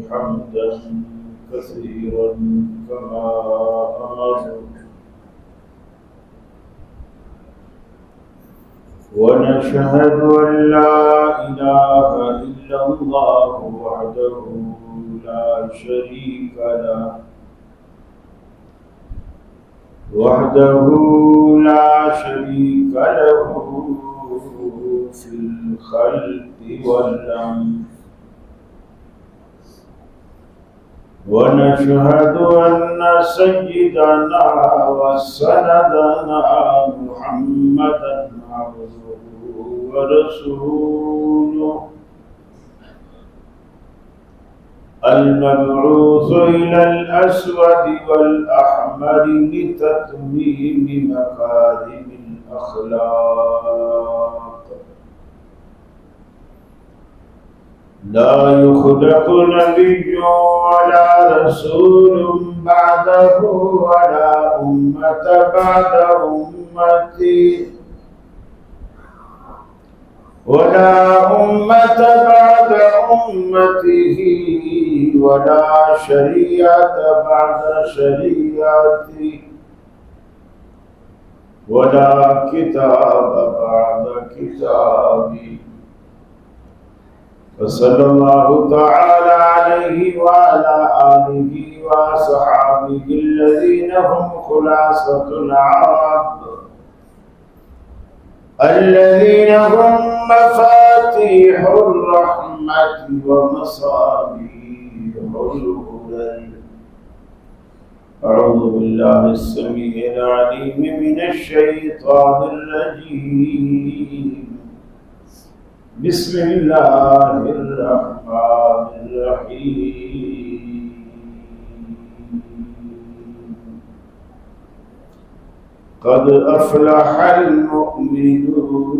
حمدا كثيرا كما أمر ونشهد أن لا إله إلا الله وحده لا شريك له في الخلق والأمر ونشهد أن سيدنا وسندنا محمدا عبده ورسوله المبعوث إلى الأسود والأحمر لتتميم مكارم الأخلاق لا يخلق نبي ولا رسول بعده ولا أمة بعد أمتي ولا أمة بعد أمته ولا شريعة بعد شريعتي ولا كتاب بعد كتابي وصلى الله تعالى عليه وعلى آله وصحابه الذين هم خلاصة العرب الذين هم مفاتيح الرحمة ومصابيح الهدى. أعوذ بالله السميع العليم من الشيطان الرجيم. بسم الله الرحمن الرحيم. قد أفلح المؤمنون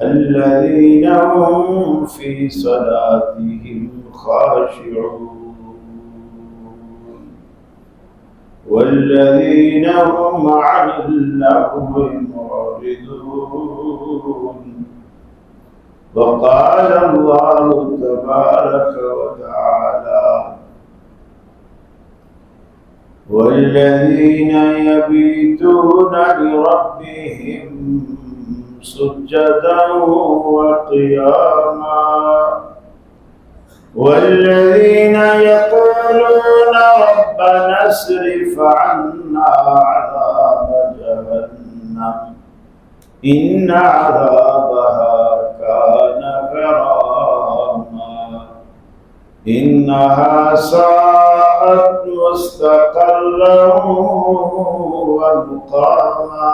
الذين هم في صلاتهم خاشعون والذين هم عن اللغو معرضون. وقال الله تبارك وتعالى والذين يبيتون لربهم سجدا وقياما والذين يقولون ربنا اصرف عنا عذاب جهنم إن عذابها كان غراما إنها ساءت مستقرا ومقاما.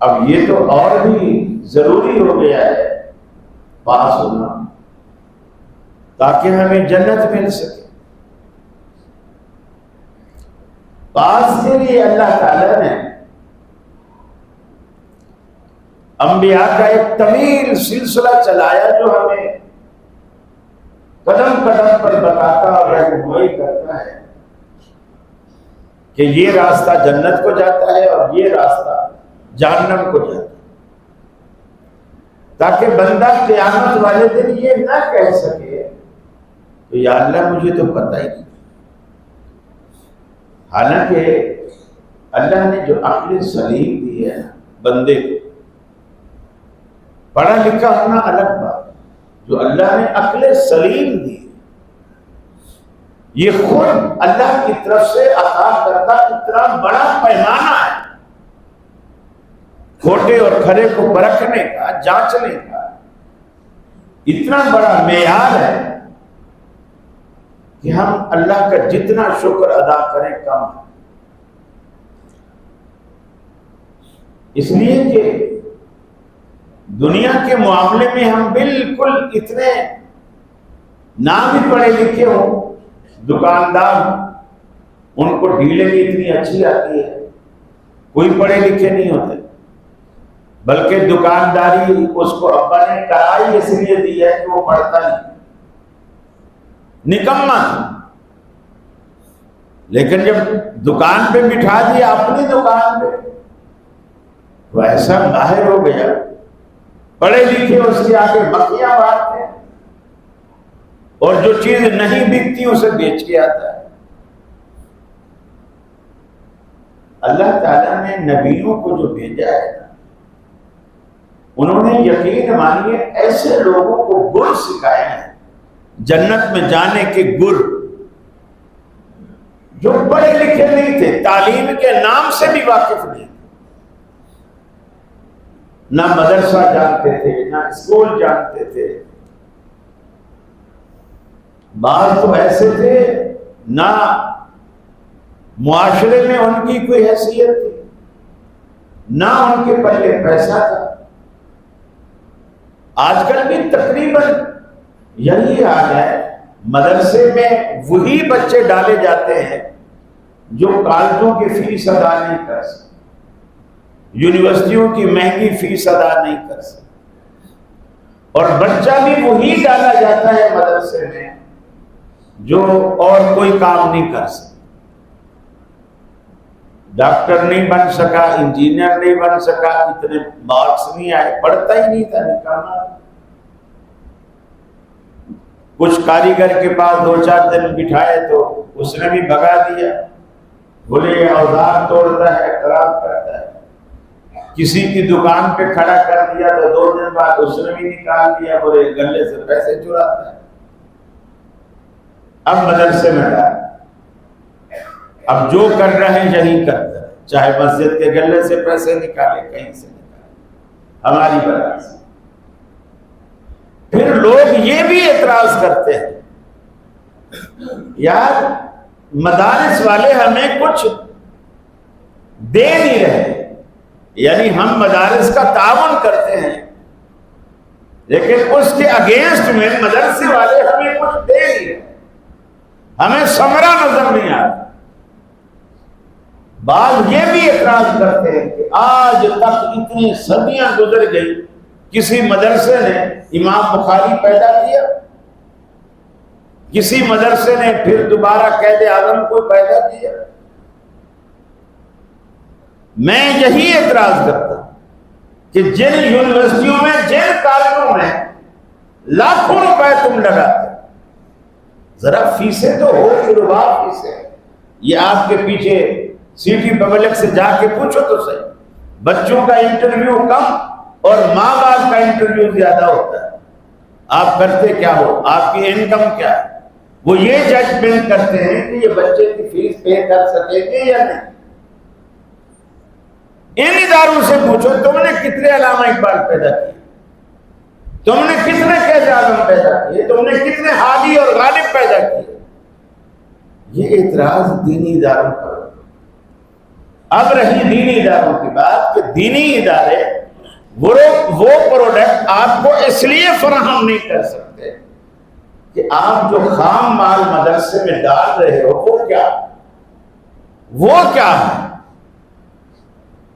اب یہ تو اور بھی ضروری ہو گیا ہے پاس ہونا تاکہ ہمیں جنت مل سکے۔ پاس کے لیے اللہ تعالیٰ نے انبیاء کا ایک طویل سلسلہ چلایا جو ہمیں قدم قدم پر بتاتا اور رہنمائی کرتا ہے کہ یہ راستہ جنت کو جاتا ہے اور یہ راستہ جہنم کو جاتا ہے، تاکہ بندہ قیامت والے دن یہ نہ کہہ سکے کہ یا اللہ مجھے تو پتہ ہی نہیں۔ حالانکہ اللہ نے جو عقل سلیم دی ہے بندے کو، پڑھا لکھا ہونا الگ بات، جو اللہ نے عقل سلیم دی یہ خود اللہ کی طرف سے عطا کرتا اتنا بڑا پیمانہ ہے کھوٹے اور کھرے کو پرکھنے کا، جانچنے کا، اتنا بڑا معیار ہے کہ ہم اللہ کا جتنا شکر ادا کریں کم ہے۔ اس لیے کہ دنیا کے معاملے میں ہم بالکل اتنے نہ بھی پڑھے لکھے ہوں، دکاندار ان کو ڈیلنگ اتنی اچھی آتی ہے، کوئی پڑھے لکھے نہیں ہوتے، بلکہ دکانداری اس کو ابا نے کرائی اس لیے دی ہے کہ وہ پڑھتا نہیں، نکما، لیکن جب دکان پہ بٹھا دیا اپنی دکان پہ وہ ایسا ماہر ہو گیا، پڑھے لکھے اس کے آگے بکیاں مارتے ہیں اور جو چیز نہیں بکتی اسے بیچ کے آتا ہے۔ اللہ تعالیٰ نے نبیوں کو جو بھیجا ہے انہوں نے یقین مانیے ایسے لوگوں کو گر سکھائے ہیں جنت میں جانے کے گر، جو پڑھے لکھے نہیں تھے، تعلیم کے نام سے بھی واقف نہیں تھے، نہ مدرسہ جانتے تھے نہ اسکول جانتے تھے، بعض تو ایسے تھے نہ معاشرے میں ان کی کوئی حیثیت تھی، نہ ان کے پلے پیسہ تھا۔ آج کل بھی تقریباً یہی حال ہے، مدرسے میں وہی بچے ڈالے جاتے ہیں جو کالجوں کی فیس ادا نہیں کر سکتے، یونیورسٹیوں کی مہنگی فیس ادا نہیں کر سکتے، اور بچہ بھی وہی ڈالا جاتا ہے مدرسے میں جو اور کوئی کام نہیں کر سکتا، ڈاکٹر نہیں بن سکا، انجینئر نہیں بن سکا، اتنے مارکس نہیں آئے، پڑھتا ہی نہیں تھا، نکالا۔ کچھ کاریگر کے پاس 2-4 دن بٹھائے تو اس نے بھی بھگا دیا، بولے یہ اوزار توڑتا ہے، خراب کرتا ہے۔ کسی کی دکان پہ کھڑا کر دیا تو 2 دن بعد اس نے بھی نکال دیا، بولے گلے سے پیسے چراتا ہے۔ اب مدرسے میں ڈال، اب جو کر رہے ہیں یہی کرتا ہے، چاہے مسجد کے گلے سے پیسے نکالے، کہیں سے نکالے، ہماری برابر سے۔ پھر لوگ یہ بھی اعتراض کرتے ہیں یار مدارس والے ہمیں کچھ دے نہیں رہے، یعنی ہم مدارس کا تعاون کرتے ہیں لیکن اس کے اگینسٹ میں مدرسے والے ہمیں کچھ دے نہیں رہے، ہمیں ثمرہ نظر نہیں آ رہا۔ بعض یہ بھی اعتراض کرتے ہیں کہ آج تک اتنی صدیاں گزر گئی، کسی مدرسے نے امام بخاری پیدا کیا، کسی مدرسے نے پھر دوبارہ قائد اعظم کو پیدا کیا۔ میں یہی اعتراض کرتا ہوں کہ جن یونیورسٹیوں میں، جن کالجوں میں لاکھوں روپے تم لگاتے، ذرا فیسیں تو ہو کہ رباب فیسیں۔ یہ آپ کے پیچھے سٹی پبلک سے جا کے پوچھو تو صحیح، بچوں کا انٹرویو کم اور ماں باپ کا انٹرویو زیادہ ہوتا ہے۔ آپ کرتے کیا ہو، آپ کی انکم کیا ہے، وہ یہ ججمنٹ کرتے ہیں کہ یہ بچے کی فیس پے کر سکیں گے یا نہیں۔ ان اداروں سے پوچھو تم نے کتنے علامہ اقبال پیدا کیے، تم نے کتنے قائد اعظم پیدا کیے، تم نے کتنے ہادی اور غالب پیدا کیے۔ یہ اعتراض دینی اداروں پر، اب رہی دینی اداروں کی بات کہ دینی ادارے وہ پروڈکٹ آپ کو اس لیے فراہم نہیں کر سکتے کہ آپ جو خام مال مدرسے میں ڈال رہے ہو وہ کیا ہے؟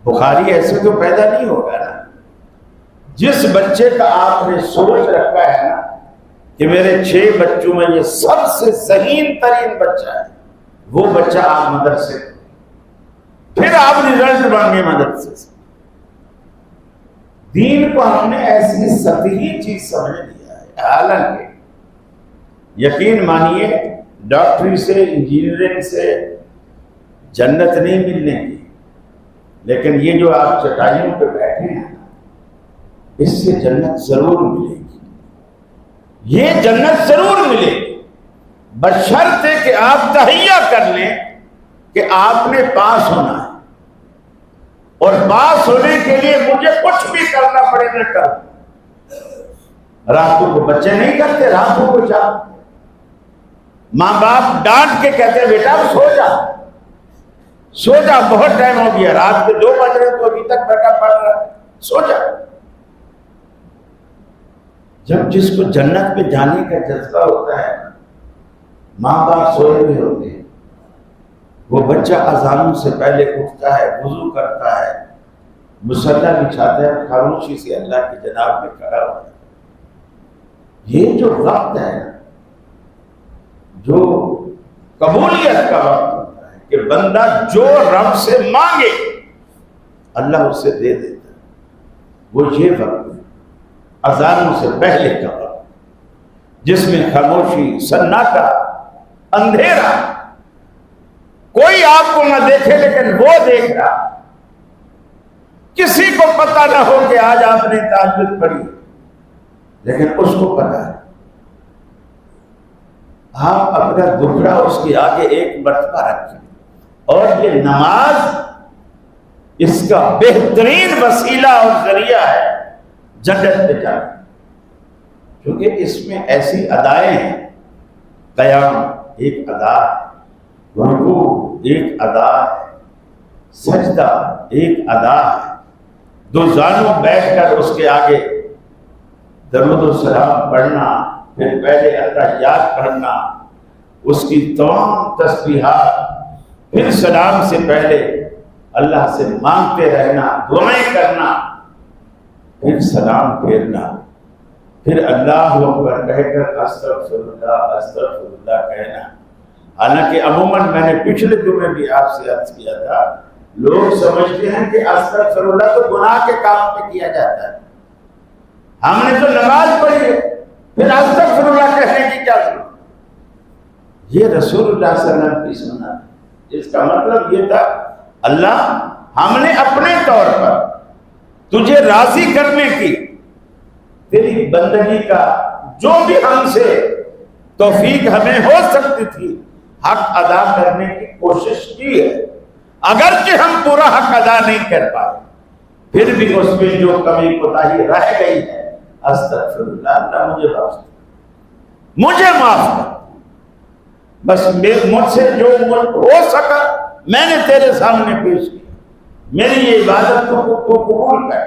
بخاری ایسے تو پیدا نہیں ہوگا نا. جس بچے کا آپ نے سوچ رکھا ہے نا کہ میرے 6 بچوں میں یہ سب سے ذہین ترین بچہ ہے، وہ بچہ آپ مدرسے، پھر آپ رزلٹ مانگے مدرسے سے. دین کو ہم نے ایسی سطحی چیز سمجھ لیا ہے. حالانکہ یقین مانیے ڈاکٹری سے انجینئرنگ سے جنت نہیں ملنے کی، لیکن یہ جو آپ چٹائیوں پہ بیٹھے ہیں اس سے جنت ضرور ملے گی. یہ جنت ضرور ملے گی، بشرط کہ آپ تہیہ کر لیں کہ آپ نے پاس ہونا ہے، اور پاس ہونے کے لیے مجھے کچھ بھی کرنا پڑے نہ کروں. راتوں کو بچے نہیں کرتے، راتوں کو جاگتے، ماں باپ ڈانٹ کے کہتے ہیں بیٹا سو جا بہت ٹائم ہو گیا، رات کے 2 بج رہے تو ابھی تک بیٹا پڑھ رہا ہے، سو جا. جب جس کو جنت میں جانے کا جذبہ ہوتا ہے، ماں باپ سوئے ہوئے ہوتے ہیں، وہ بچہ اذانوں سے پہلے اٹھتا ہے، وضو کرتا ہے، مصلی بچھاتا ہے، خاموشی سے اللہ کی جناب میں کھڑا ہوتا ہے. یہ جو وقت ہے، جو قبولیت کا وقت ہوتا ہے کہ بندہ جو رب سے مانگے اللہ اسے دے دیتا ہے، وہ یہ وقت ہے اذانوں سے پہلے کا وقت، جس میں خاموشی، سناٹا، اندھیرا، کوئی آپ کو نہ دیکھے لیکن وہ دیکھ رہا، کسی کو پتہ نہ ہو کہ آج آپ نے تہجد پڑھی لیکن اس کو پتہ ہے. آپ اپنا دکھڑا اس کے آگے ایک مرتبہ رکھیں، اور یہ نماز اس کا بہترین وسیلہ اور ذریعہ ہے جنت میں جانے، کیونکہ اس میں ایسی ادائیں ہیں. قیام ایک ادا ہے، رکوع ایک ادا ہے، سجدہ ایک ادا ہے، 2 زانوں بیٹھ کر اس کے آگے درود و سلام پڑھنا، پھر پہلے اتحیات پڑھنا، اس کی تمام تسبیحات، پھر سلام سے پہلے اللہ سے مانگتے رہنا، دعائیں کرنا، پھر سلام پھیرنا، پھر اللہ اکبر کہہ کر استغفر اللہ کہنا. حالانکہ عموماً میں نے پچھلے جمعے بھی آپ سے عرض کیا تھا، لوگ سمجھتے ہیں کہ استغفر اللہ تو گناہ کے کام پہ کیا جاتا ہے. ہم نے تو نماز پڑھی ہے، پھر استغفر اللہ کہنے کی کیا ضرورت؟ یہ رسول اللہ صلی اللہ علیہ وسلم کی سنت ہے. اس کا مطلب یہ تھا اللہ ہم نے اپنے طور پر تجھے راضی کرنے کی، تیری بندگی کا جو بھی ہم سے توفیق ہمیں ہو سکتی تھی حق ادا کرنے کی کوشش کی ہے. اگرچہ ہم پورا حق ادا نہیں کر پائے، پھر بھی اس میں جو کمی کوتاہی رہ گئی ہے استغفر اللہ، اللہ مجھے معاف کر، بس مجھ سے جو ہو سکا میں نے تیرے سامنے پیش کیا، میری یہ عبادت تو قبول کر.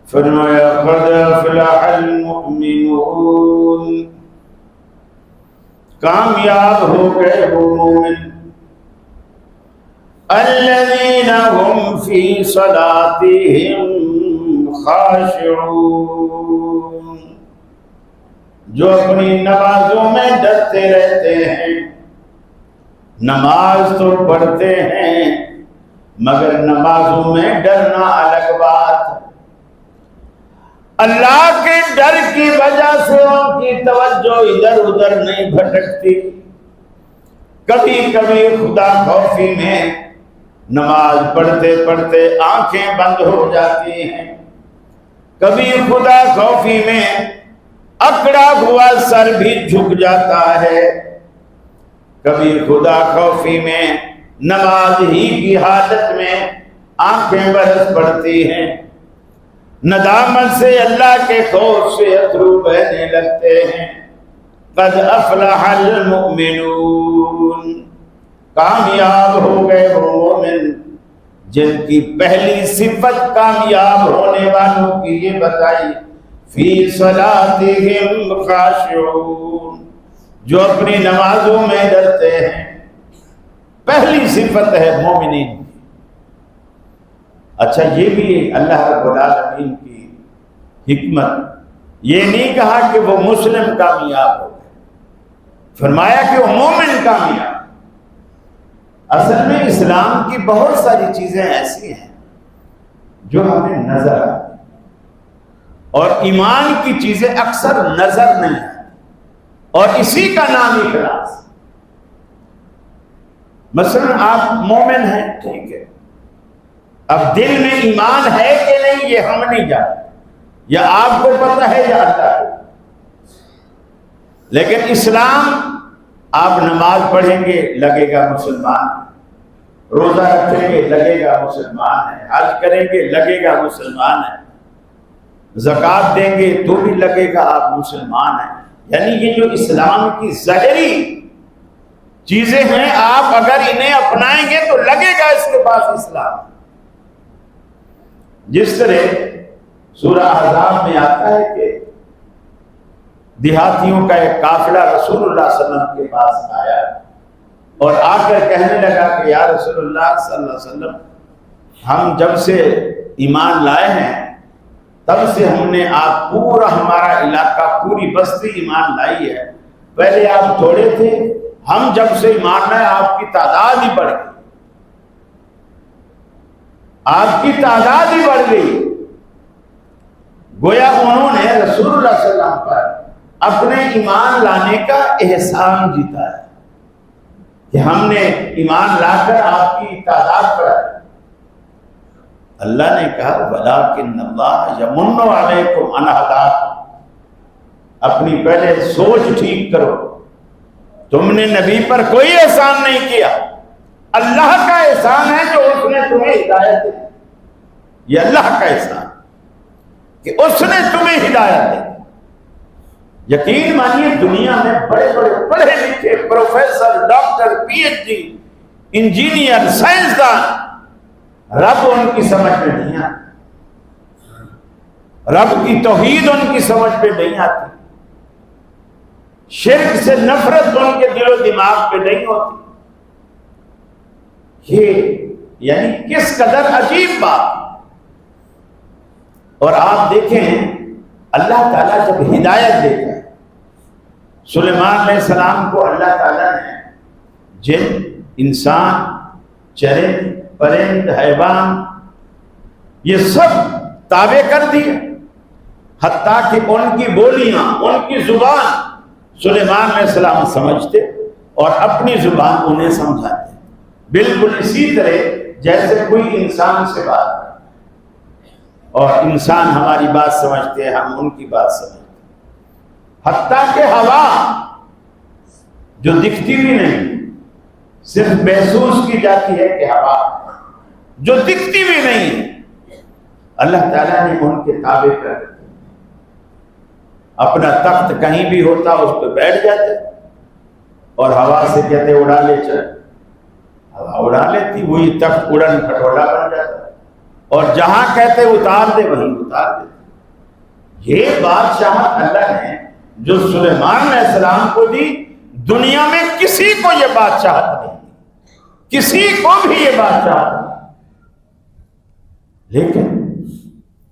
فرمایا قد افلح المؤمنون، کامیاب ہو گئے وہ مومن، الذین هم فی صلاتهم خاشعون، جو اپنی نمازوں میں ڈرتے رہتے ہیں. نماز تو پڑھتے ہیں مگر نمازوں میں ڈرنا الگ بات. اللہ کے ڈر کی وجہ سے ان کی توجہ ادھر ادھر نہیں بھٹکتی. کبھی کبھی خدا خوفی میں نماز پڑھتے پڑھتے آنکھیں بند ہو جاتی ہیں، کبھی خدا خوفی میں اکڑا ہوا سر بھی جھک جاتا ہے، کبھی خدا خوفی میں نماز ہی کی حالت میں آنکھیں برس پڑتی ہیں، ندامت سے اللہ کے خوف سے اتھرو بہنے لگتے ہیں. قد افلح المؤمنون، کامیاب ہو گئے وہ مومن جن کی پہلی صفت کامیاب ہونے والوں کی یہ بتائی، فی صلاتہم خاشعون، جو اپنی نمازوں میں ڈرتے ہیں۔ پہلی صفت ہے مومنین۔ اچھا، یہ بھی اللہ رب العالمین کی حکمت، یہ نہیں کہا کہ وہ مسلم کامیاب ہو گئے، فرمایا کہ وہ مومن کامیاب۔ اصل میں اسلام کی بہت ساری چیزیں ایسی ہیں جو ہمیں نظر آتی، اور ایمان کی چیزیں اکثر نظر نہیں آتی، اور اسی کا نام اخلاص۔ مثلا آپ مومن ہیں، ٹھیک ہے، اب دل میں ایمان ہے کہ نہیں یہ ہم نہیں جانتے، یا آپ کو پتہ ہے یا اللہ کو، لیکن اسلام، آپ نماز پڑھیں گے لگے گا مسلمان، روزہ رکھیں گے لگے گا مسلمان ہے، حج کریں گے لگے گا مسلمان ہے، زکوٰۃ دیں گے تو بھی لگے گا آپ مسلمان ہیں۔ یعنی یہ جو اسلام کی ظاہری چیزیں ہیں، آپ اگر انہیں اپنائیں گے تو لگے گا اس کے پاس اسلام۔ جس طرح سورہ احزاب میں آتا ہے کہ دیہاتیوں کا ایک قافلہ رسول اللہ صلی اللہ علیہ وسلم کے پاس آیا اور آ کر کہنے لگا کہ یا رسول اللہ صلی اللہ علیہ وسلم، ہم جب سے ایمان لائے ہیں تب سے ہم نے آپ پورا ہمارا علاقہ، پوری بستی ایمان لائی ہے، پہلے آپ تھوڑے تھے، ہم جب سے ایمان لائے آپ کی تعداد ہی بڑھ گئی، آپ کی تعداد ہی بڑھ گئی۔ گویا انہوں نے رسول اللہ صلی اللہ علیہ وسلم پر اپنے ایمان لانے کا احسان جیتا ہے کہ ہم نے ایمان لا کر آپ کی تعداد بڑھائی۔ اللہ نے کہا وَلَٰكِنَّ اللَّهَ يَمُنُّ عَلَيْكُمْ أَنْ هَدَاكُمْ، اپنی پہلے سوچ ٹھیک کرو، تم نے نبی پر کوئی احسان نہیں کیا، اللہ کا احسان ہے جو اس نے تمہیں ہدایت دی۔ یہ اللہ کا احسان کہ اس نے تمہیں ہدایت دی۔ یقین مانیے دنیا میں بڑے بڑے پڑھے لکھے professor, doctor, P H D, engineer, سائنسدان، رب ان کی سمجھ میں نہیں آتی، رب کی توحید ان کی سمجھ میں نہیں آتی، شرک سے نفرت ان کے دل و دماغ پہ نہیں ہوتی۔ یہ یعنی کس قدر عجیب بات۔ اور آپ دیکھیں اللہ تعالیٰ جب ہدایت دیتا ہے، سلیمان علیہ السلام کو اللہ تعالیٰ نے جن، انسان، چرند، پرند، حیوان، یہ سب تابع کر دیے، حتیٰ کہ ان کی بولیاں، ان کی زبان سلیمان علیہ السلام سمجھتے اور اپنی زبان انہیں سمجھاتے، بالکل اسی طرح جیسے کوئی انسان سے بات کرے اور انسان ہماری بات سمجھتے ہیں، ہم ان کی بات سمجھتے ہیں۔ حتیٰ کہ ہوا جو دکھتی بھی نہیں، صرف محسوس کی جاتی ہے کہ ہوا جو دکھتی بھی نہیں، اللہ تعالیٰ نے ان کے تابع کر دیا۔ اپنا تخت کہیں بھی ہوتا اس پہ بیٹھ جاتے اور ہوا سے کہتے اڑا لے چل، ہوا اڑا لیتی، وہی تخت اڑن کھٹولا بن جاتا، اور جہاں کہتے اتار دے وہیں اتار دیتے۔ یہ بادشاہت اللہ نے جو سلیمان علیہ السلام کو دی، دنیا میں کسی کو یہ بادشاہت نہیں، کسی کو بھی یہ بادشاہت نہیں۔ لیکن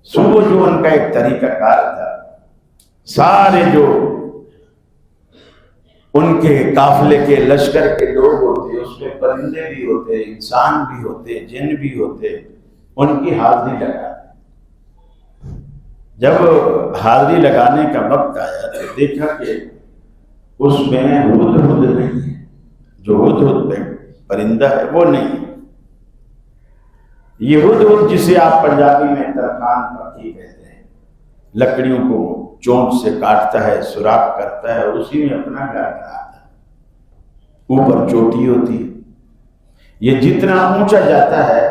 صبح جو ان کا ایک طریقہ کار تھا، سارے جو ان کے قافلے کے لشکر کے لوگ ہوتے، اس میں پرندے بھی ہوتے، انسان بھی ہوتے، جن بھی ہوتے، ان کی حاضری لگا۔ جب حاضری لگانے کا وقت آیا تو دیکھا کہ اس میں ہدہد نہیں ہے، جو ہدہد پرندہ ہے وہ نہیں ہے۔ یہ ہدہد جسے آپ پنجابی میں ترکان پکھی کہتے ہیں، لکڑیوں کو چونچ سے کاٹتا ہے، سوراخ کرتا ہے، اسی میں اپنا گھر بناتا ہے، اوپر چوٹی ہوتی ہے۔ یہ جتنا اونچا جاتا ہے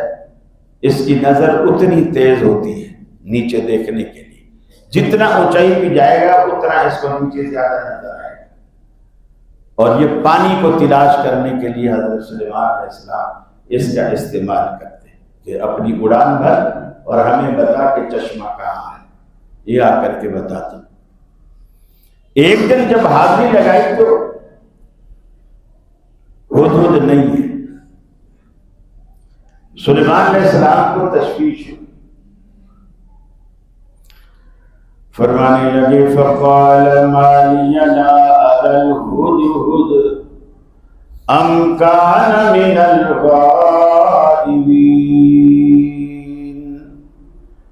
اس کی نظر اتنی تیز ہوتی ہے نیچے دیکھنے کے لیے، جتنا اونچائی پہ جائے گا اتنا اس کو نیچے زیادہ نظر آئے گا۔ اور یہ پانی کو تلاش کرنے کے لیے حضرت سلیمان علیہ السلام اس کا استعمال کرتے ہیں کہ اپنی اڑان بھر اور ہمیں بتا کہ چشمہ کہاں ہے، یہ آ کر کے بتاتا۔ ایک دن جب حاضری لگائی تو ہدہد نہیں ہے۔ سلیمان علیہ السلام کو تشویش ہوئی، فرمانے لگے فقال ما لی لا اری الہدہد ام کان من الغائبین،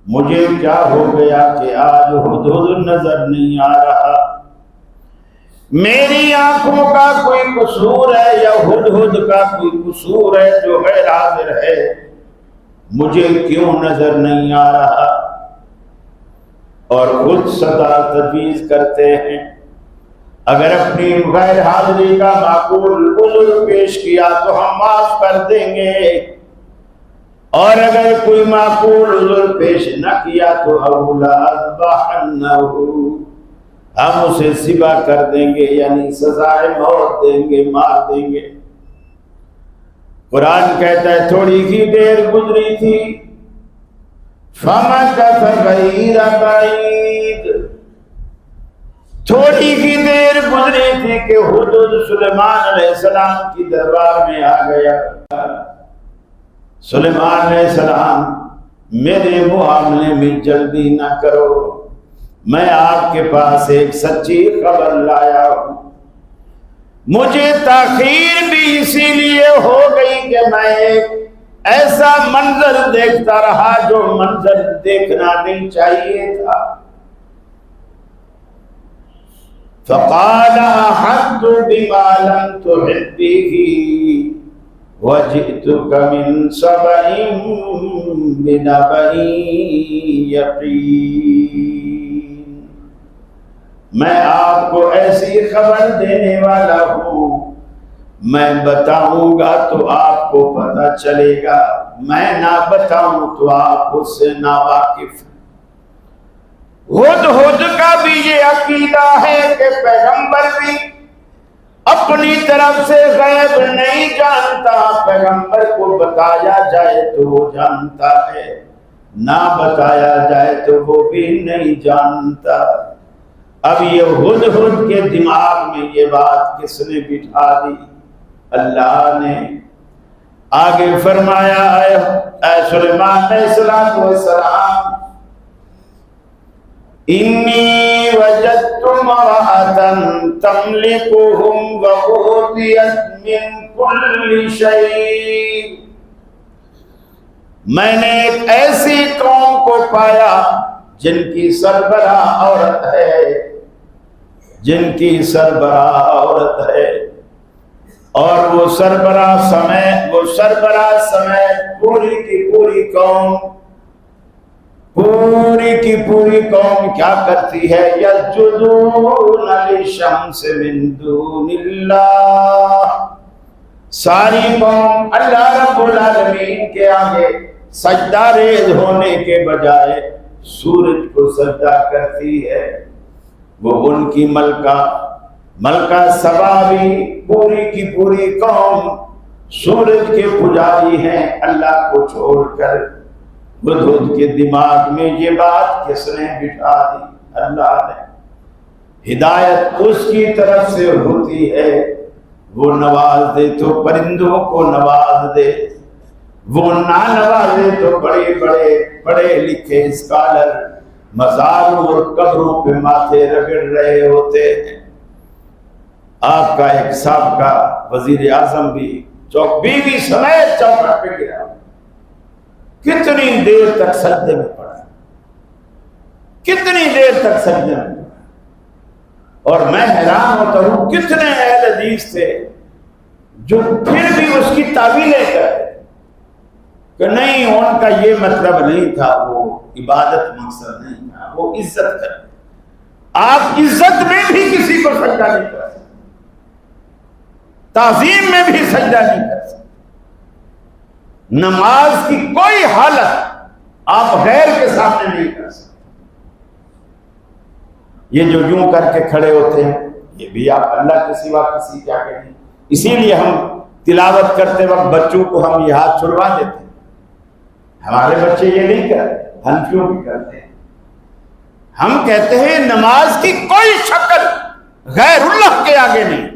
مجھے کیا ہو گیا کہ آج ہدہد نظر نہیں آ رہا، میری آنکھوں کا کوئی قصور ہے یا ہدہد کا کوئی قصور ہے جو غیر حاضر ہے، مجھے کیوں نظر نہیں آ رہا؟ اور خود سزا تجویز کرتے ہیں اگر اپنی غیر حاضری کا معقول عذر پیش کیا تو ہم معاف کر دیں گے، اور اگر کوئی معقول عذر پیش نہ کیا تو اولا اذبحنہ، ہم اسے ذبح کر دیں گے، یعنی سزائے موت دیں گے، مار دیں گے۔ قرآن کہتا ہے تھوڑی ہی دیر گزری تھی، فَمَكَثَ غَيْرَ بَعِيدٍ، تھوڑی ہی دیر گزری تھی کہ ہدہد سلیمان علیہ السلام کی دربار میں آ گیا۔ سلیمان علیہ السلام میرے معاملے میں جلدی نہ کرو، میں آپ کے پاس ایک سچی خبر لایا ہوں، مجھے تاخیر بھی اسی لیے ہو گئی کہ میں ایک ایسا منظر دیکھتا رہا جو منظر دیکھنا نہیں چاہیے تھا۔ فقال احط بما لم تحط به وجئتك من سبأ بنبأ یقین، میں آپ کو ایسی خبر دینے والا ہوں، میں بتاؤں گا تو آپ کو پتہ چلے گا، میں نہ بتاؤں تو آپ اس سے ناواقف۔ ہدہد کا بھی یہ عقیدہ ہے کہ پیغمبر بھی اپنی طرف سے غیب نہیں جانتا، پیغمبر کو بتایا جائے تو وہ جانتا ہے، نہ بتایا جائے تو وہ بھی نہیں جانتا۔ اب یہ ہدہد کے دماغ میں یہ بات کس نے بٹھا دی؟ اللہ نے۔ آگے فرمایا اے سلیمان علیہ السلام، انی وجدت امرأة تملکهم وأوتیت من کل شیء، میں نے ایک ایسی قوم کو پایا جن کی سربراہ عورت ہے، جن کی سربراہ عورت ہے، اور وہ سربراہ سمیت پوری کی پوری قوم کیا کرتی ہے؟ یسجدون للشمس من دون اللہ، ساری قوم اللہ رب العالمین کے آگے سجدہ ریز ہونے کے بجائے سورج کو سجدہ کرتی ہے۔ وہ ان کی ملکہ سبا بھی پوری کی پوری قوم سورج کے پجاری ہیں اللہ کو چھوڑ کر۔ ہدہد کے دماغ میں یہ بات کس نے بٹھا دی؟ اللہ نے۔ ہدایت اس کی طرف سے ہوتی ہے، وہ نواز دے تو پرندوں کو نواز دے، وہ نہ نوازے تو بڑے بڑے پڑھے لکھے اسکالر مزاروں اور قبروں پہ ماتھے رگڑ رہے ہوتے ہیں۔ آپ کا ایک سابقہ وزیر اعظم بھی بیوی سمیت چوکھٹ پہ گرا، کتنی دیر تک سجدے میں پڑا، کتنی دیر تک سجدے میں پڑا۔ اور میں حیران ہوتا ہوں کتنے اہل حدیث تھے جو پھر بھی اس کی تعویلیں کرتے کہ نہیں، ان کا یہ مطلب نہیں تھا، وہ عبادت مقصد نہیں تھا، وہ عزت کرتے۔ آپ عزت میں بھی کسی کو سجدہ نہیں کر سکتے، تعظیم میں بھی سجدہ نہیں کر سکتے۔ نماز کی کوئی حالت آپ غیر کے سامنے نہیں کر سکتے۔ یہ جو یوں کر کے کھڑے ہوتے ہیں یہ بھی آپ اللہ کے سوا کسی کیا کہیں. اسی لیے ہم تلاوت کرتے وقت بچوں کو ہم یہ ہاتھ چھڑوا دیتے ہیں. ہمارے بچے یہ نہیں کرتے، حنفیوں بھی کرتے ہیں. ہم کہتے ہیں نماز کی کوئی شکل غیر اللہ کے آگے نہیں،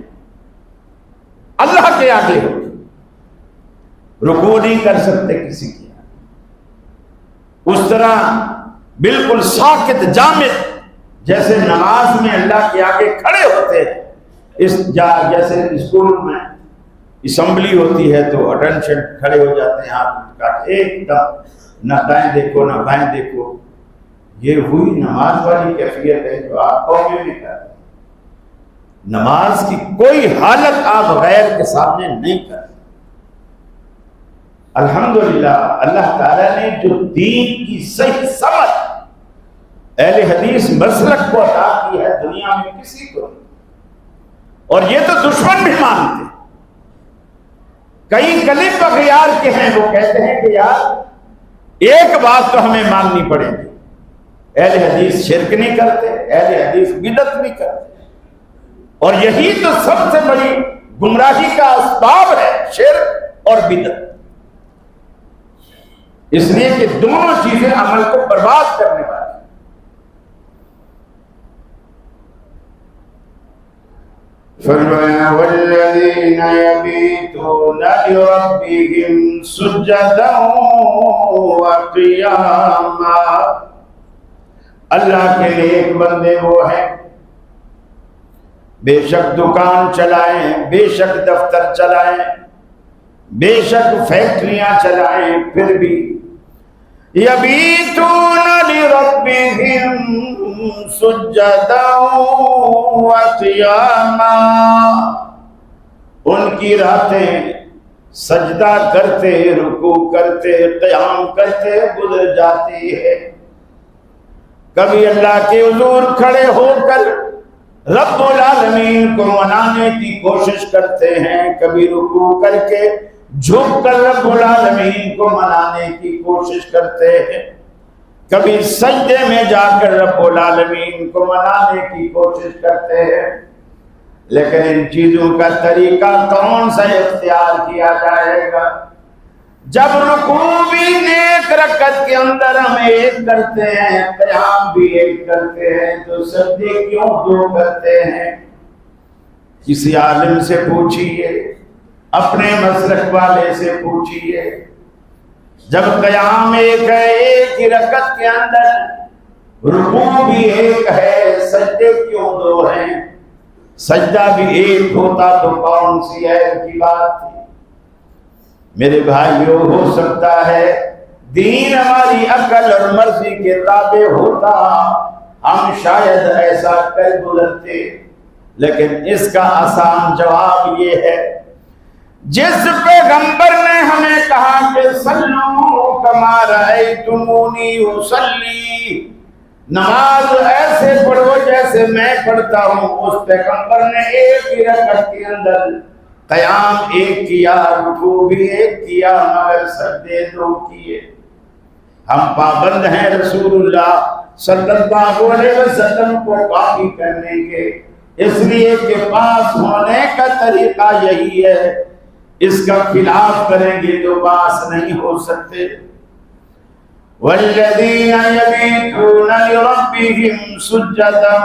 اللہ کے آگے ہو. رکوع نہیں کر سکتے کسی کی، اس طرح بالکل ساکت جامد جیسے نماز میں اللہ کے آگے کھڑے ہوتے ہیں. جیسے اسکول میں اسمبلی ہوتی ہے تو اٹینشن کھڑے ہو جاتے ہیں، ہاتھ کا ایک دم، نہ دائیں دیکھو نہ بائیں دیکھو. یہ ہوئی نماز والی کیفیت ہے جو آپ قومیں میں کر رہے ہیں. نماز کی کوئی حالت آپ غیر کے سامنے نہیں کر. الحمدللہ اللہ تعالیٰ نے جو دین کی صحیح سمجھ اہل حدیث مسلک کو عطا کی ہے دنیا میں کسی کو نہیں. اور یہ تو دشمن بھی مانتے. کئی کلب اغیار کے ہیں، وہ کہتے ہیں کہ یار ایک بات تو ہمیں ماننی پڑے گی، اہل حدیث شرک نہیں کرتے، اہل حدیث بدعت نہیں کرتے. اور یہی تو سب سے بڑی گمراہی کا اسباب ہے، شرک اور بدعت. اس لیے کہ دونوں چیزیں عمل کو برباد کرنے والی. فرمایا والذین یبیتون لربہم سجدا وقیاما. اللہ کے نیک بندے وہ ہیں بے شک دکان چلائیں، بے شک دفتر چلائیں، بے شک فیکٹریاں چلائیں، پھر بھی یبیتون لربہم سجدا وقیاما. ان کی راتیں سجدہ کرتے، رکوع کرتے، قیام کرتے گزر جاتی ہے. کبھی اللہ کے حضور کھڑے ہو کر رب العالمین کو منانے کی کوشش کرتے ہیں، کبھی رکوع کر کے جھک کر رب العالمین کو منانے کی کوشش کرتے ہیں، کبھی سجدے میں جا کر رب العالمین کو منانے کی کوشش کرتے ہیں. لیکن ان چیزوں کا طریقہ کون سا اختیار کیا جائے گا؟ جب رکوع بھی ایک رکعت کے اندر ہم ایک کرتے ہیں، قیام بھی ایک کرتے ہیں، تو سجدے کیوں دو کرتے ہیں؟ کسی عالم سے پوچھیے، اپنے مسلک والے سے پوچھیے. جب قیام ایک ہے، ایک ہی رکعت کے اندر رکوع بھی ایک ہے، سجدے کیوں دو ہیں؟ سجدہ بھی ایک ہوتا تو کون سی ہے کی بات تھی؟ میرے بھائیوں، ہو سکتا ہے دین ہماری عقل اور مرضی کے تابع ہوتا، ہم شاید ایسا کر گزرتے. لیکن اس کا آسان جواب یہ ہے، جس پیغمبر نے ہمیں کہا کہ صلو کما رأیتمونی اصلی، نماز ایسے پڑھو جیسے میں پڑھتا ہوں، اس پیغمبر نے ایک ہی رکعت کے اندر قیام ایک کیا، رکوع بھی ایک کیا، مگر سجدے دو کیے. ہم پابند ہیں رسول اللہ صلی اللہ علیہ وسلم کو کاپی کرنے کے، اس لیے کہ پاس ہونے کا طریقہ یہی ہے. اس کا خلاف کریں گے تو پاس نہیں ہو سکتے. والذین یبیتون لربہم سجدا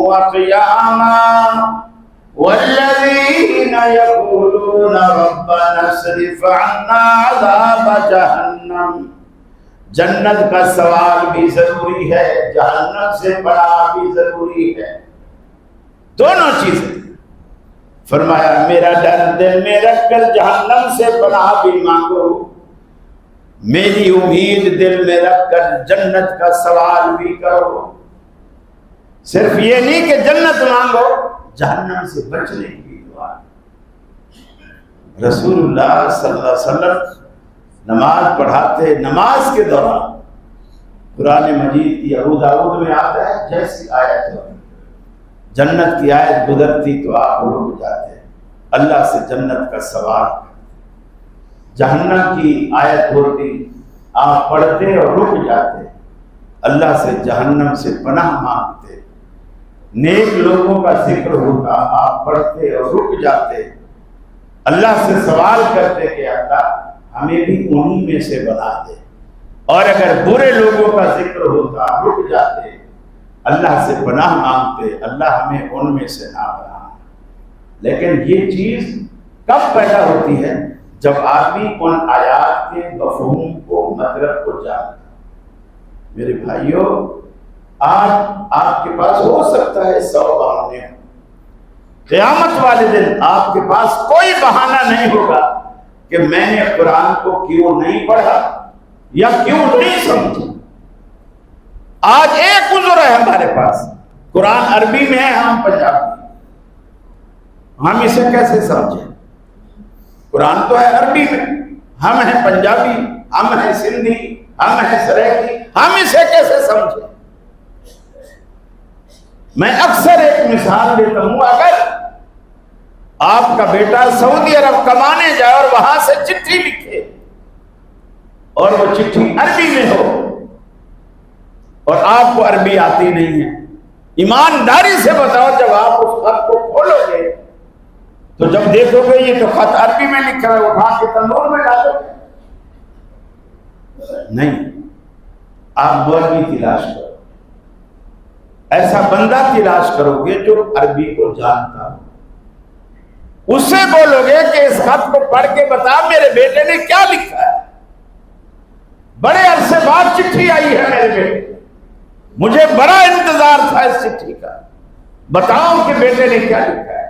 وقیاما والذین یقولون ربنا اصرف عنا عذاب جہنم. جنت کا سوال بھی ضروری ہے، جہنم سے پناہ بھی ضروری ہے. دونوں چیزیں. فرمایا میرا ڈر دل میں رکھ کر جہنم سے پناہ بھی مانگو، میری امید دل میں رکھ کر جنت کا سوال بھی کرو. صرف یہ نہیں کہ جنت مانگو، جہنم سے بچنے کی دعا. رسول اللہ صلی اللہ علیہ وسلم نماز پڑھاتے، نماز کے دوران قرآن مجید کی ابو داؤد میں آتا ہے، جیسی آیت ہو جنت کی آیت گزرتی تو آپ رک جاتے، اللہ سے جنت کا سوال. جہنم کی آیت ہوتی آپ پڑھتے اور رک جاتے، اللہ سے جہنم سے پناہ مانگتے. نیک لوگوں کا ذکر ہوتا، آپ پڑھتے اور رک جاتے، اللہ سے سوال کرتے کہ اللہ ہمیں بھی انہی میں سے بنا دے، اور اگر برے لوگوں کا ذکر ہوتا رک جاتے، اللہ سے پناہ مانگتے اللہ ہمیں ان میں سے نہ بنا۔ لیکن یہ چیز کب پیدا ہوتی ہے؟ جب آدمی ان آیات کے مفہوم کو، مطلب کو جانتا۔ میرے بھائیوں، آج آپ کے پاس ہو سکتا ہے 100 بہانے، قیامت والے دن آپ کے پاس کوئی بہانہ نہیں ہوگا کہ میں نے قرآن کو کیوں نہیں پڑھا یا کیوں نہیں سمجھا۔ آج ایک عذر ہے ہمارے پاس، قرآن عربی میں ہے، ہم پنجابی، ہم اسے کیسے سمجھیں؟ قرآن تو ہے عربی میں، ہم ہیں پنجابی، ہم ہیں سندھی، ہم ہیں سریکی، ہم اسے کیسے سمجھیں؟ میں اکثر ایک مثال دیتا ہوں، اگر آپ کا بیٹا سعودی عرب کمانے جائے اور وہاں سے چٹھی لکھے اور وہ چٹھی عربی میں ہو اور آپ کو عربی آتی نہیں ہے، ایمانداری سے بتاؤ، جب آپ اس خط کو کھولو گے تو جب دیکھو گے یہ تو خط عربی میں لکھا ہے، اٹھا کے تندور میں ڈالو گے؟ نہیں، آپ مولوی تلاش کرو، ایسا بندہ تلاش کرو گے جو عربی کو جانتا ہو، اس سے بولو گے کہ اس خط کو پڑھ کے بتا میرے بیٹے نے کیا لکھا ہے، بڑے عرصے بعد چٹھی آئی ہے میرے بیٹے، مجھے بڑا انتظار تھا اس چٹھی کا، بتاؤ کہ بیٹے نے کیا لکھا ہے۔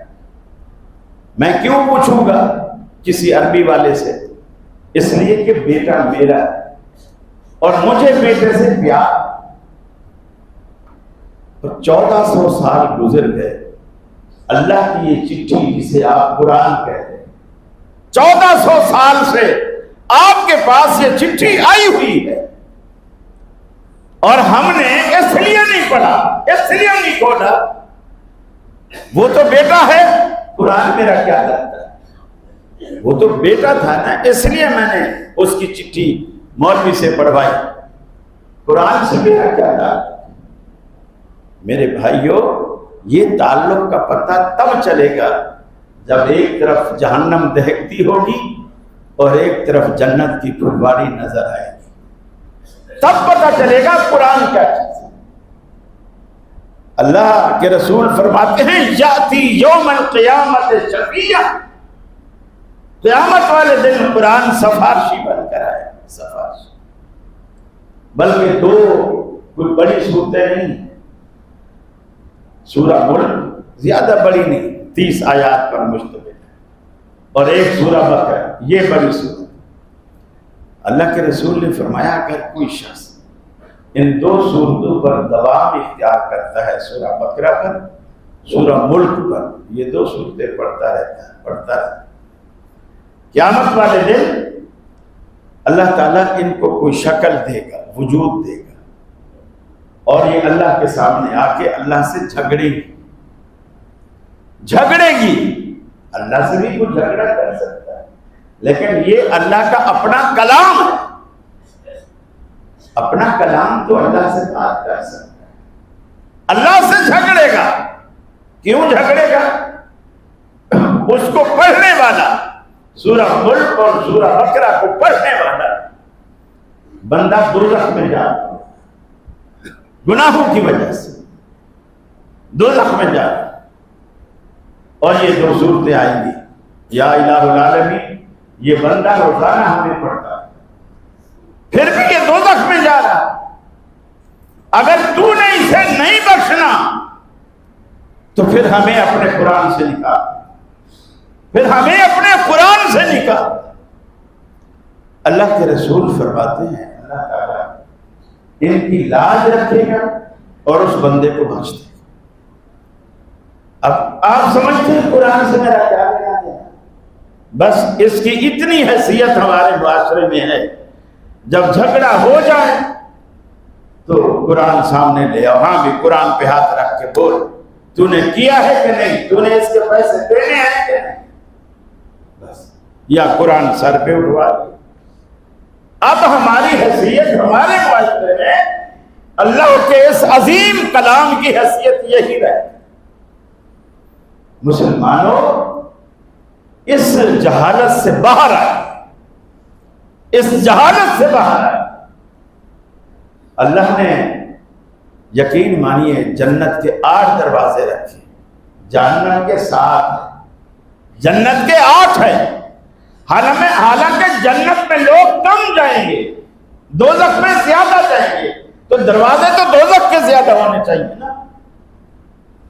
میں کیوں پوچھوں گا کسی عربی والے سے؟ اس لیے کہ بیٹا میرا ہے اور مجھے بیٹے سے پیار۔ 1400 سال گزر گئے، اللہ کی یہ چٹھی جسے آپ قرآن کہتے ہیں، 1400 سال سے آپ کے پاس یہ چٹھی آئی ہوئی ہے، اور ہم نے اس لیے نہیں پڑھا، اس لیے نہیں کھولا، وہ تو بیٹا ہے، قرآن میرا کیا لگتا ہے؟ وہ تو بیٹا تھا نا، اس لیے میں نے اس کی چٹھی مولوی سے پڑھوائی، قرآن سے میرا کیا تعلق؟ میرے بھائیوں، یہ تعلق کا پتہ تب چلے گا جب ایک طرف جہنم دہکتی ہوگی اور ایک طرف جنت کی پھلواری نظر آئے گی، تب پتہ چلے گا قرآن کیا چیز ہے۔ اللہ کے رسول فرماتے ہیں یاتی یوم القیامت شفیعا، قیامت والے دن قرآن سفارشی بن کر آئے، سفارشی، بلکہ دو کوئی بڑی صورتیں نہیں، سورہ ملک زیادہ بڑی نہیں، 30 آیات پر مشتمل ہے، اور ایک سورہ بقرہ، یہ بڑی صورت۔ اللہ کے رسول نے فرمایا اگر کوئی شخص ان دو صورتوں پر دوام اختیار کرتا ہے، سورہ بقرہ پر، سورہ ملک پر، یہ دو صورتیں پڑھتا رہتا ہے، قیامت والے دن اللہ تعالیٰ ان کو کوئی شکل دے گا، وجود دے گا، اور یہ اللہ کے سامنے آ کے اللہ سے جھگڑے گی۔ اللہ سے بھی کوئی جھگڑا کر سکتا ہے، لیکن یہ اللہ کا اپنا کلام ہے، اپنا کلام تو اللہ سے بات کر سکتا ہے، اللہ سے جھگڑے گا۔ کیوں جھگڑے گا؟ اس کو پڑھنے والا، سورہ ملک اور سورہ بقرہ کو پڑھنے والا بندہ دوزخ میں جا رہا ہے، گناہوں کی وجہ سے دوزخ میں جا رہا ہے، اور یہ دو صورتیں آئیں گی، یا الہ العالمین، یہ بندہ روزانہ ہمیں پڑھتا ہے، پھر بھی یہ دوزخ میں جا رہا ہے، اگر تو نے اسے نہیں بخشنا تو پھر ہمیں اپنے قرآن سے نکال، پھر ہمیں اپنے قرآن سے نکال۔ اللہ کے رسول فرماتے ہیں اللہ تعالیٰ ان کی لاج رکھے گا اور اس بندے کو بخش دے گا۔ اب آپ سمجھتے ہیں قرآن سے میرا کیا لینا ہے؟ بس اس کی اتنی حیثیت ہمارے معاشرے میں ہے، جب جھگڑا ہو جائے تو قرآن سامنے لے آؤ، ہاں بھی قرآن پہ ہاتھ رکھ کے بول تو نے کیا ہے کہ نہیں، تو نے اس کے پیسے دینے ہیں کہ نہیں، بس، یا قرآن سر پہ اٹھوا دیا۔ اب ہماری حیثیت ہمارے معاشرے میں اللہ کے اس عظیم کلام کی حیثیت یہی رہے۔ مسلمانوں، اس جہالت سے باہر آئے، اس جہالت سے باہر آئے۔ اللہ نے یقین مانیے جنت کے 8 دروازے رکھے، جہنم کے 7 ہیں، جنت کے 8 ہیں۔ حالانکہ جنت میں لوگ کم جائیں گے، دوزخ میں زیادہ جائیں گے، تو دروازے تو دوزخ کے زیادہ ہونے چاہیے نا۔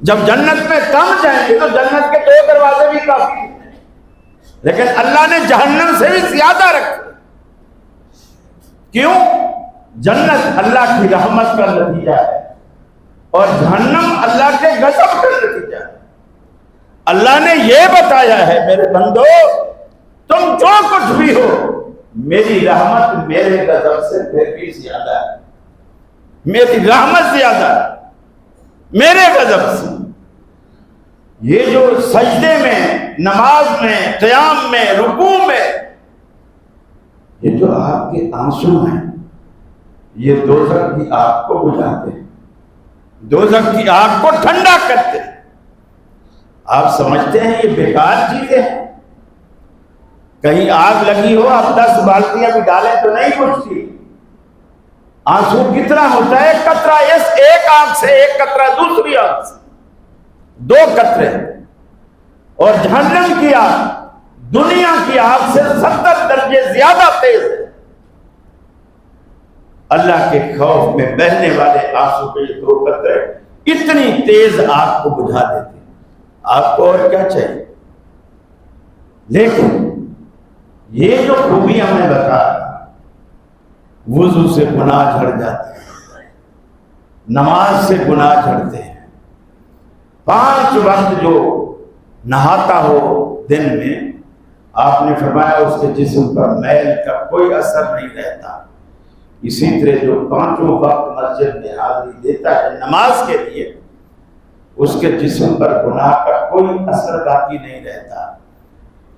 جب جنت میں کم جائیں گے تو جنت کے 2 دروازے بھی کافی ہیں، لیکن اللہ نے جہنم سے بھی زیادہ رکھے۔ کیوں؟ جنت اللہ کی رحمت کا نتیجہ ہے اور جہنم اللہ کے غضب کا نتیجہ ہے۔ اللہ نے یہ بتایا ہے میرے بندو، تم جو کچھ بھی ہو، میری رحمت میرے غضب سے پھر بھی زیادہ ہے، میری رحمت زیادہ ہے میرے غضب سے۔ یہ جو سجدے میں، نماز میں، قیام میں، رکوع میں، یہ جو آپ کے آنسو ہیں، یہ دوزخ کی آگ کو بجھاتے ہیں، دوزخ کی آگ کو ٹھنڈا کرتے ہیں۔ آپ سمجھتے ہیں یہ بیکار چیزیں ہیں؟ کہیں آگ لگی ہو، آپ 10 بالٹیاں بھی ڈالیں تو نہیں بجھتی۔ آنسو کتنا ہوتا ہے؟ قطرہ اس ایک آنکھ سے، ایک قطرہ دوسری آنکھ سے، 2 قطرے۔ اور جہنم کی آگ دنیا کی آگ سے 70 درجے زیادہ تیز ہے۔ اللہ کے خوف میں بہنے والے آنسو کے 2 قطرے اتنی تیز آگ کو بجھا دیتے ہیں۔ آپ کو اور کیا چاہیے؟ لیکن یہ جو خوبیاں میں بتا رہا، وضو سے گناہ جھڑ جاتے ہیں، نماز سے گناہ جھڑتے ہیں، 5 وقت جو نہاتا ہو دن میں، آپ نے فرمایا اس کے جسم پر میل کا کوئی اثر نہیں رہتا۔ اسی طرح جو 5 وقت مسجد میں حاضری دیتا ہے نماز کے لیے، اس کے جسم پر گناہ کا کوئی اثر باقی نہیں رہتا۔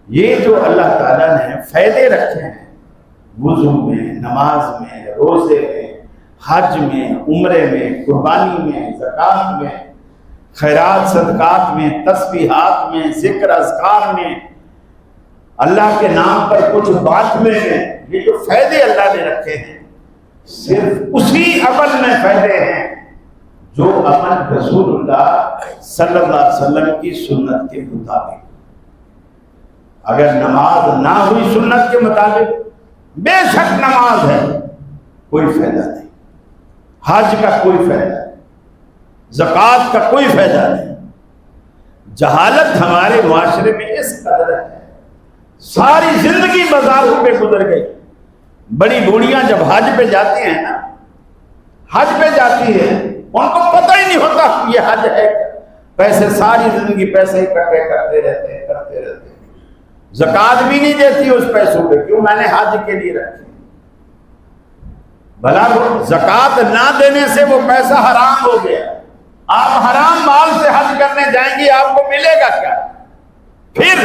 یہ جو اللہ تعالیٰ نے فائدے رکھے ہیں وضو میں، نماز میں، روزے میں، حج میں، عمرے میں، قربانی میں، زکوٰۃ میں، خیرات صدقات میں، تسبیحات میں، ذکر اذکار میں، اللہ کے نام پر کچھ بانٹنے میں، یہ جو فائدے اللہ نے رکھے ہیں صرف اسی عمل میں فائدے ہیں جو عمل رسول اللہ صلی اللہ علیہ وسلم کی سنت کے مطابق۔ اگر نماز نہ ہوئی سنت کے مطابق، بے شک نماز ہے، کوئی فائدہ نہیں، حج کا کوئی فائدہ نہیں، زکوٰۃ کا کوئی فائدہ نہیں۔ جہالت ہمارے معاشرے میں اس قدر ہے، ساری زندگی بازاروں پہ گزر گئی۔ بڑی بوڑھیاں جب حج پہ جاتی ہیں نا، حج پہ جاتی ہے، ان کو پتہ ہی نہیں ہوتا یہ حج ہے۔ پیسے ساری زندگی پیسے اکٹھے کرتے رہتے ہیں، کرتے رہتے ہیں، زکوٰۃ بھی نہیں دیتی اس پیسوں پہ۔ کیوں؟ میں نے حج کے لیے رکھی۔ بھلا وہ زکوٰۃ نہ دینے سے وہ پیسہ حرام ہو گیا، آپ حرام مال سے حج کرنے جائیں گی، آپ کو ملے گا کیا؟ پھر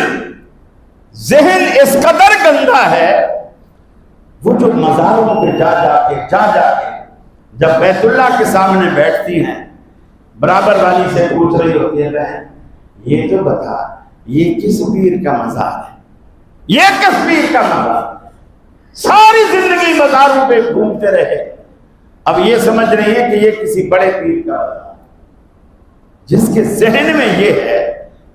ذہن اس قدر گندا ہے، وہ جو مزاروں پہ جا جا کے جب بیت اللہ کے سامنے بیٹھتی ہیں، برابر والی سے پوچھ رہی ہوتی ہے، بہن یہ تو بتا، یہ کس پیر کا مزار ہے؟ یہ کس پیر کا مزار ہے؟ ساری زندگی مزاروں پہ گھومتے رہے، اب یہ سمجھ رہی ہے کہ یہ کسی بڑے پیر کا مزار ہے۔ جس کے ذہن میں یہ ہے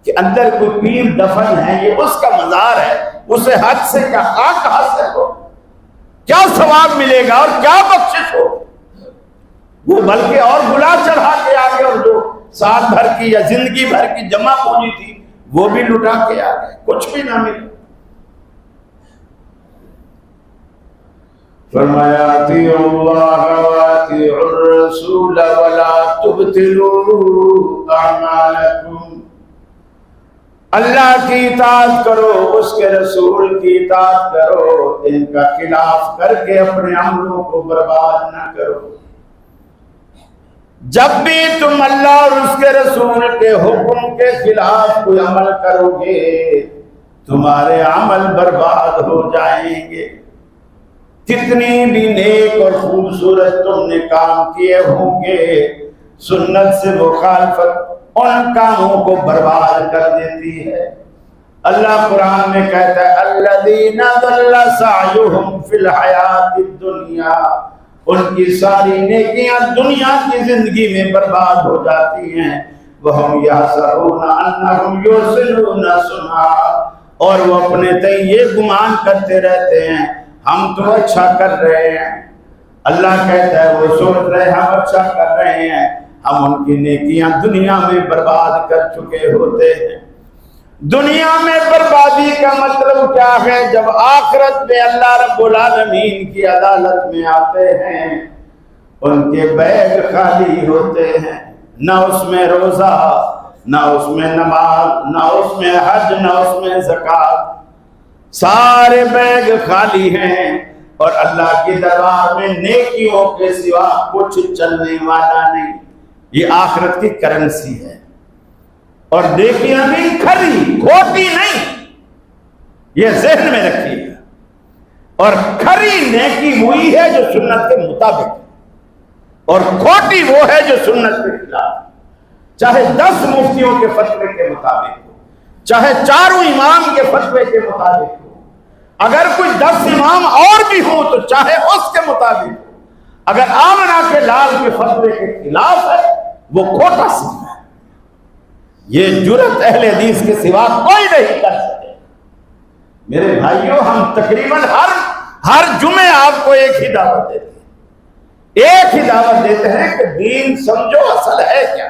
کہ اندر کوئی پیر دفن ہے، یہ اس کا مزار ہے، اسے حج سے کیا خاک حاصل ہو، کیا ثواب ملے گا اور کیا بخشش ہو؟ وہ بلکہ اور گناہ چڑھا کے آگے، اور جو سال بھر کی یا زندگی بھر کی جمع پونجی تھی وہ بھی لٹا کے آگے، کچھ بھی نہ ملا۔ فرمایا اطیعوا اللہ واطیعوا الرسول ولا تبطلوا اعمالکم، اللہ کی اطاعت کرو، اس کے رسول کی اطاعت کرو، ان کا خلاف کر کے اپنے عملوں کو برباد نہ کرو۔ جب بھی تم اللہ اور اس کے رسول کے حکم کے خلاف کوئی عمل کرو گے، تمہارے عمل برباد ہو جائیں گے۔ کتنی بھی نیک اور خوبصورت تم نے کام کیے ہوں گے، سنت سے مخالفت ان کاموں کو برباد کر دیتی ہے۔ اللہ قرآن میں کہتا ہے الذین ضل سعیہم فی الحیاۃ الدنیا، ان کی ساری نیکیاں دنیا کی زندگی میں برباد ہو جاتی ہیں۔ وہم یحسبون انہم یحسنون صنعا، اور وہ اپنے تئیں یہ گمان کرتے رہتے ہیں ہم تو اچھا کر رہے ہیں۔ اللہ کہتا ہے وہ سوچ رہے ہم اچھا کر رہے ہیں، ہم ان کی نیکیاں دنیا میں برباد کر چکے ہوتے ہیں۔ دنیا میں بربادی کا مطلب کیا ہے؟ جب آخرت میں اللہ رب العالمین کی عدالت میں آتے ہیں، ان کے بیگ خالی ہوتے ہیں، نہ اس میں روزہ، نہ اس میں نماز، نہ اس میں حج، نہ اس میں زکوٰۃ، سارے بیگ خالی ہیں، اور اللہ کے دربار میں نیکیوں کے سوا کچھ چلنے والا نہیں۔ یہ آخرت کی کرنسی ہے، اور نیکیاں بھی کھری کھوٹی نہیں، یہ ذہن میں رکھیے گا۔ اور کھری نیکی وہی ہے جو سنت کے مطابق ہے، اور کھوٹی وہ ہے جو سنت کے خلاف، چاہے 10 مفتیوں کے فتوے کے مطابق ہو، چاہے 4 امام کے فتوے کے مطابق ہو، اگر کوئی 10 امام اور بھی ہوں تو چاہے اس کے مطابق ہو، اگر آمنہ کے لال کے فتوے کے خلاف ہے وہ کھوٹا سننا ہے۔ یہ جرأت اہل حدیث کے سوا کوئی نہیں کر سکے۔ میرے بھائیوں، ہم تقریباً ہر جمعے آپ کو ایک ہی دعوت دیتے ہیں، ایک ہی دعوت دیتے ہیں کہ دین سمجھو اصل ہے کیا۔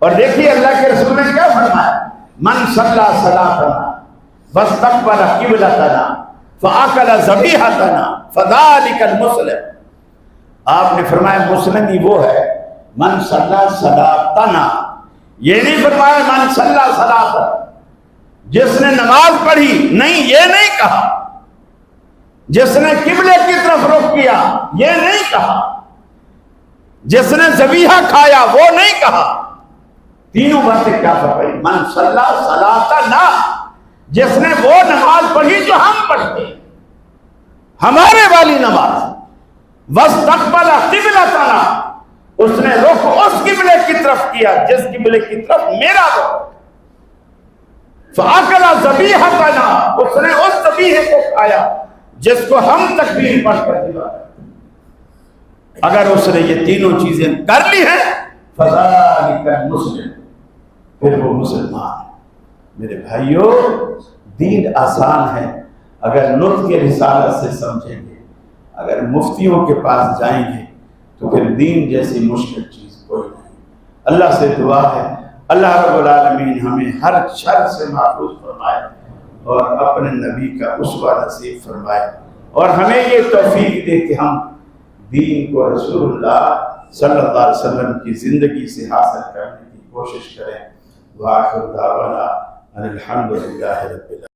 اور دیکھیے اللہ کے رسول نے کیا فرمایا، من صلی صلاتنا واستقبل قبلتنا فاکل ذبیحتنا فذلک المسلم۔ آپ نے فرمایا مسلم ہی وہ ہے من صلی صلاتنا، یہ نہیں فرمایا من صلی صلاتنا جس نے نماز پڑھی، نہیں یہ نہیں کہا، جس نے قبلے کی طرف رخ کیا یہ نہیں کہا، جس نے ذبیحہ کھایا وہ نہیں کہا۔ تینوں باتیں کیا فرمائی؟ من صلی صلاتنا، جس نے وہ نماز پڑھی جو ہم پڑھتے ہیں، ہمارے والی نماز، واستقبل قبلتنا، اس نے رخ اس قبلے کی طرف کیا جس قبلے کی طرف میرا رخ، فاکل ذبیحتنا، اس نے اس ذبیحے کو کھایا جس کو ہم تکبیر پڑھ کر دیا۔ اگر اس نے یہ تینوں چیزیں کر لی ہیں فذلک المسلم، پھر وہ مسلمان ہے۔ میرے بھائیوں، دین آسان ہے اگر نطق رسالت سے سمجھیں گے، اگر مفتیوں کے پاس جائیں گے تو پھر دین جیسی مشکل چیز کوئی نہیں۔ اللہ سے دعا ہے اللہ رب العالمین ہمیں ہر شر سے محفوظ فرمائے اور اپنے نبی کا اسوہ نصیب فرمائے، اور ہمیں یہ توفیق دے کہ ہم دین کو رسول اللہ صلی اللہ علیہ وسلم کی زندگی سے حاصل کرنے کی کوشش کریں۔ وآخر دعوانا ان الحمد للہ رب العالمین۔